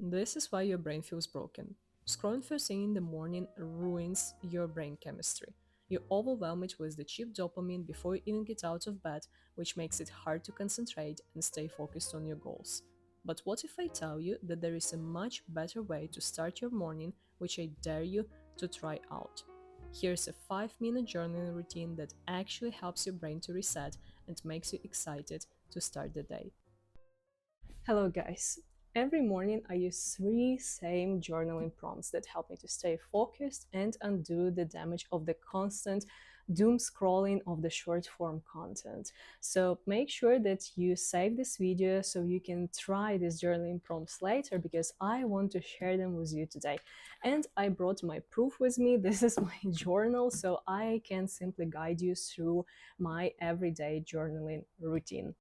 This is why your brain feels broken. Scrolling first thing in the morning ruins your brain chemistry. You overwhelm it with the cheap dopamine before you even get out of bed, which makes it hard to concentrate and stay focused on your goals. But what if I tell you that there is a much better way to start your morning, which I dare you to try out? Here's a 5-minute journaling routine that actually helps your brain to reset and makes you excited to start the day. Hello, guys. Every morning, I use three same journaling prompts that help me to stay focused and undo the damage of the constant doom scrolling of the short form content. So make sure that you save this video so you can try these journaling prompts later because I want to share them with you today. And I brought my proof with me. This is my journal, so I can simply guide you through my everyday journaling routine.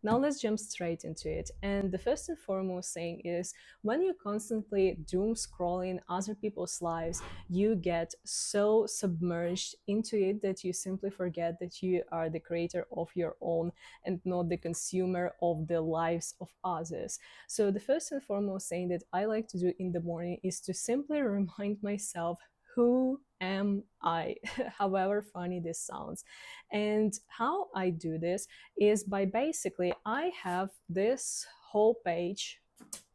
Now let's jump straight into it. And the first and foremost thing is when you constantly doom scrolling other people's lives, you get so submerged into it that you simply forget that you are the creator of your own and not the consumer of the lives of others. So the first and foremost thing that I like to do in the morning is to simply remind myself, who am I? However funny this sounds. And how I do this is by basically I have this whole page,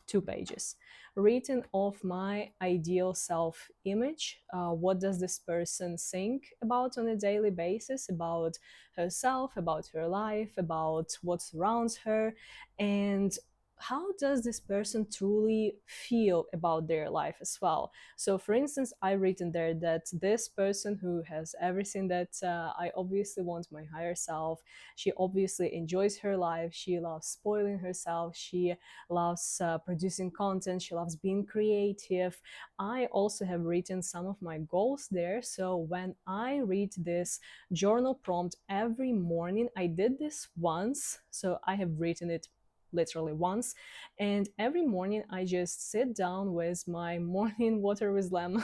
2 pages, written of my ideal self image. What does this person think about on a daily basis about herself, about her life, about what surrounds her, and how does this person truly feel about their life as well. So for instance, I written there that this person who has everything that I obviously want my higher self, she obviously enjoys her life, she loves spoiling herself, she loves producing content, she loves being creative. I also have written some of my goals there. So when I read this journal prompt every morning, I did this once, so I have written it literally once, and every morning I just sit down with my morning water with lemon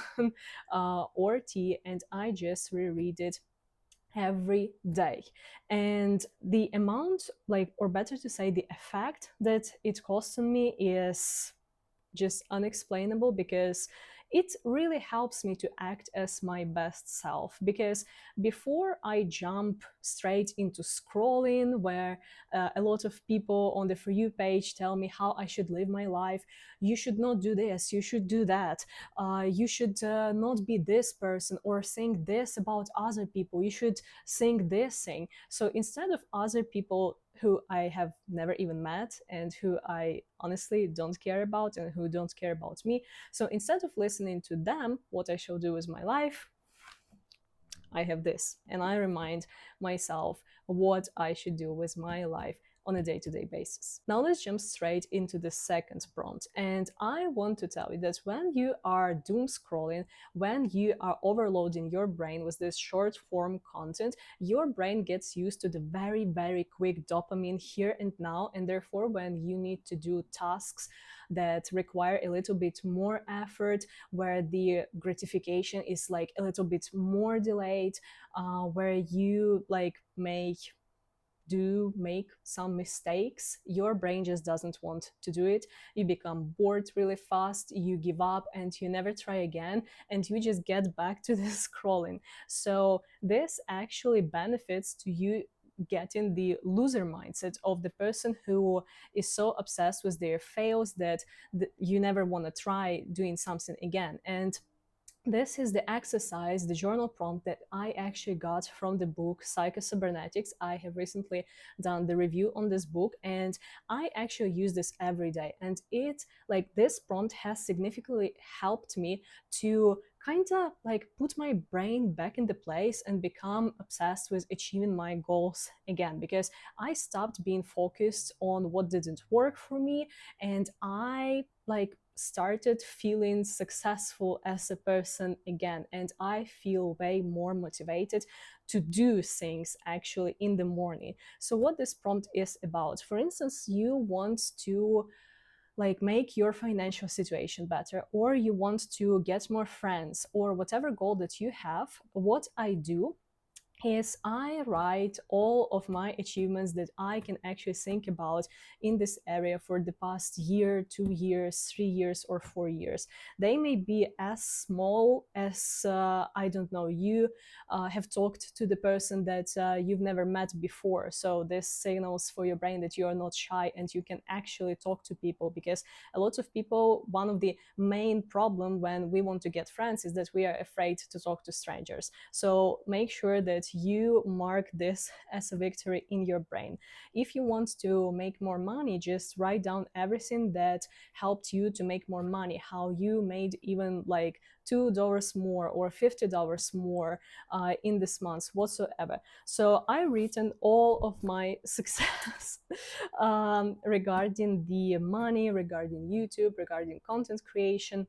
or tea, and I just reread it every day. And the amount, like, or better to say, the effect that it cost on me is just unexplainable, because it really helps me to act as my best self. Because before I jump straight into scrolling, where a lot of people on the For You page tell me how I should live my life, you should not do this, you should do that, you should not be this person or think this about other people, you should think this thing. So instead of other people who I have never even met and who I honestly don't care about and who don't care about me. So instead of listening to them, what I shall do with my life, I have this, and I remind myself what I should do with my life on a day-to-day basis. Now let's jump straight into the second prompt. And I want to tell you that when you are doom scrolling, when you are overloading your brain with this short form content, your brain gets used to the very, very quick dopamine here and now. And therefore, when you need to do tasks that require a little bit more effort, where the gratification is like a little bit more delayed, where you like make some mistakes, your brain just doesn't want to do it. You become bored really fast, you give up, and you never try again, and you just get back to the scrolling. So this actually benefits to you getting the loser mindset of the person who is so obsessed with their fails that you never want to try doing something again. And this is the exercise, the journal prompt that I actually got from the book Psycho-Cybernetics. I have recently done the review on this book, and I actually use this every day. And it, like, this prompt has significantly helped me to kind of like put my brain back in the place and become obsessed with achieving my goals again, because I stopped being focused on what didn't work for me, and I like started feeling successful as a person again, and I feel way more motivated to do things actually in the morning. So what this prompt is about, for instance, you want to like make your financial situation better, or you want to get more friends, or whatever goal that you have, what I do is I write all of my achievements that I can actually think about in this area for the past year, 2 years, 3 years, or 4 years. They may be as small as, I don't know, you have talked to the person that you've never met before. So this signals for your brain that you are not shy and you can actually talk to people, because a lot of people, one of the main problem when we want to get friends is that we are afraid to talk to strangers. So make sure that you mark this as a victory in your brain. If you want to make more money, just write down everything that helped you to make more money, how you made even like $2 more or $50 more in this month whatsoever. So I written all of my success regarding the money, regarding YouTube, regarding content creation,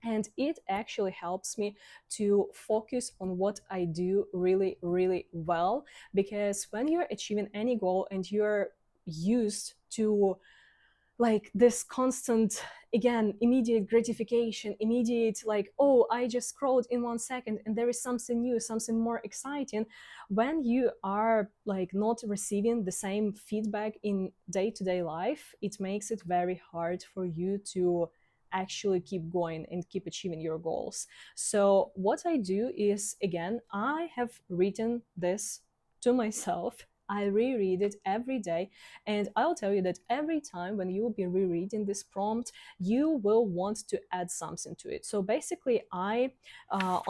and it actually helps me to focus on what I do really, really well. Because when you're achieving any goal and you're used to like this constant, again, immediate gratification, immediate like, oh, I just scrolled in 1 second and there is something new, something more exciting. When you are like not receiving the same feedback in day-to-day life, it makes it very hard for you to actually keep going and keep achieving your goals. So what I do is, again, I have written this to myself. I reread it every day, and I'll tell you that every time when you will be rereading this prompt, you will want to add something to it. So basically, on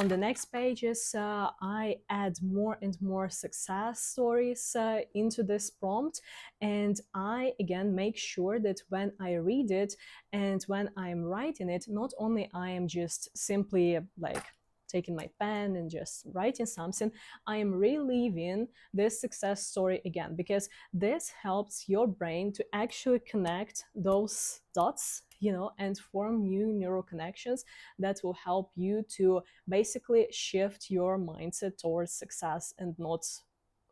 the next pages, I add more and more success stories into this prompt. And I, again, make sure that when I read it and when I'm writing it, not only I am just simply like taking my pen and just writing something, I am reliving this success story again, because this helps your brain to actually connect those dots, and form new neural connections that will help you to basically shift your mindset towards success and not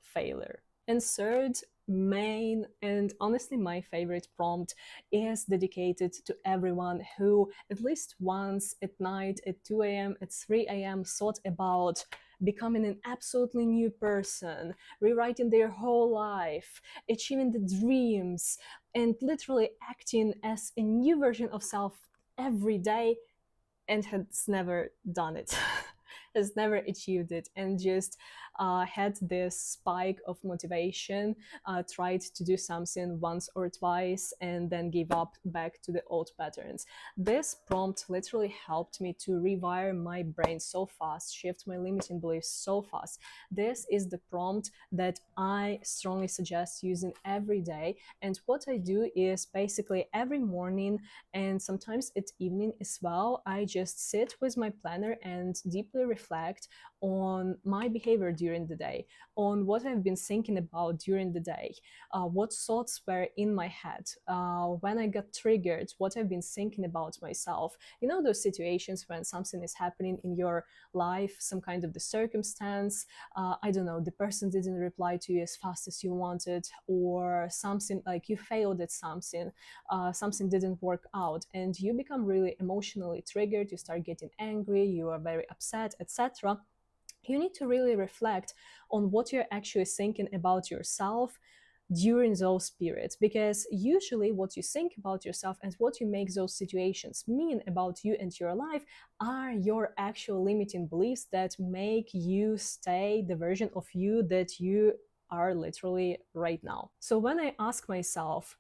failure. And third, main and honestly my favorite prompt is dedicated to everyone who at least once at night at 2 a.m., at 3 a.m. thought about becoming an absolutely new person, rewriting their whole life, achieving the dreams, and literally acting as a new version of self every day, and has never done it. Has never achieved it, and just had this spike of motivation, tried to do something once or twice, and then gave up back to the old patterns. This prompt literally helped me to rewire my brain so fast, shift my limiting beliefs so fast. This is the prompt that I strongly suggest using every day. And what I do is basically every morning and sometimes at evening as well, I just sit with my planner and deeply reflect on my behavior during the day, on what I've been thinking about during the day, what thoughts were in my head, when I got triggered, what I've been thinking about myself. Those situations when something is happening in your life, some kind of the circumstance, I don't know, the person didn't reply to you as fast as you wanted, or something like you failed at something, something didn't work out, and you become really emotionally triggered, you start getting angry, you are very upset, etc. You need to really reflect on what you're actually thinking about yourself during those periods, because usually what you think about yourself and what you make those situations mean about you and your life are your actual limiting beliefs that make you stay the version of you that you are literally right now. So when I ask myself,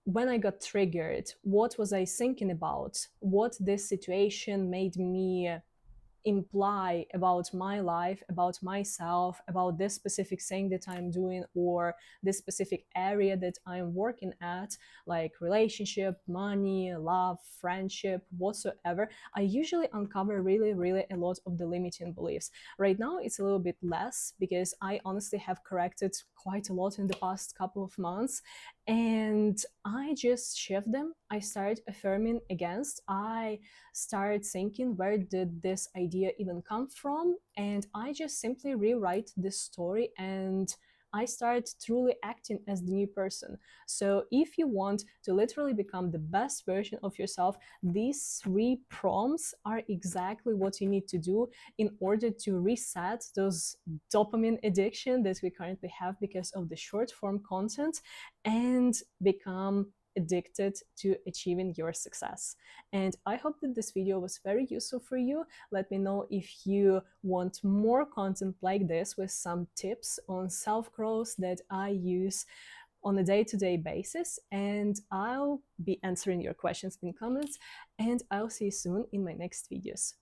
when I got triggered, what was I thinking about? What this situation made me imply about my life, about myself, about this specific thing that I'm doing, or this specific area that I'm working at, like relationship, money, love, friendship, whatsoever, I usually uncover really, really a lot of the limiting beliefs. Right now, it's a little bit less because I honestly have corrected quite a lot in the past couple of months, and I just shift them. I start affirming against. I start thinking, where did this idea even come from? And I just simply rewrite this story, and I start truly acting as the new person. So if you want to literally become the best version of yourself, these 3 prompts are exactly what you need to do in order to reset those dopamine addiction that we currently have because of the short form content and become addicted to achieving your success. And I hope that this video was very useful for you. Let me know if you want more content like this with some tips on self-growth that I use on a day-to-day basis, and I'll be answering your questions in comments, and I'll see you soon in my next videos.